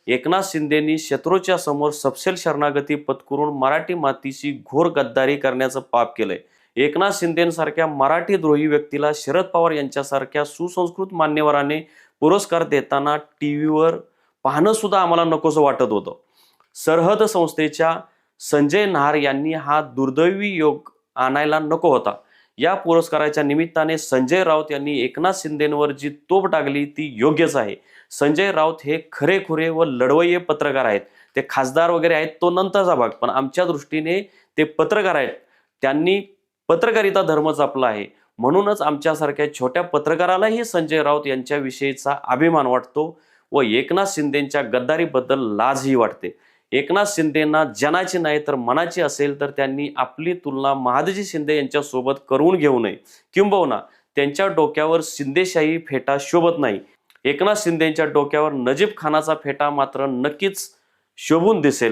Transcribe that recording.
एकनाथ शिंदेंनी शत्रूच्या समोर सपशेल शरणागती पत्करून मराठी मातीशी घोर गद्दारी करण्याचं पाप केलंय। एकनाथ शिंदेंसारख्या मराठीद्रोही व्यक्तीला शरद पवार यांच्यासारख्या सुसंस्कृत मान्यवरांनी पुरस्कार देताना टीव्हीवर पाहणं सुद्धा आम्हाला नकोसं वाटत होतं। सरहद संस्थेच्या संजय नाहर यांनी हा दुर्दैवी योग आणायला नको होता। या पुरस्काराच्या निमित्ताने संजय राऊत यांनी एकनाथ शिंदेंवर जी तोफ टाकली ती योग्यच आहे। संजय राऊत हे खरेखुरे व लढवय्ये पत्रकार आहेत। ते खासदार वगैरे आहेत तो नंतरचा भाग, पण आमच्या दृष्टीने ते पत्रकार आहेत। त्यांनी पत्रकारिता धर्म जपला आहे, म्हणूनच आमच्यासारख्या छोट्या पत्रकारालाही संजय राऊत यांच्याविषयीचा अभिमान वाटतो व एकनाथ शिंदेंच्या गद्दारीबद्दल लाजही वाटते। एकनाथ शिंदेंना जनाची नाही तर मनाची असेल तर त्यांनी आपली तुलना महादजी शिंदे यांच्यासोबत करून घेऊ नये, किंबहुना त्यांच्या डोक्यावर शिंदेशाही फेटा शोभत नाही। एकनाथ शिंदेंच्या डोक्यावर नजीब खानाचा फेटा मात्र नक्कीच शोभून दिसेल।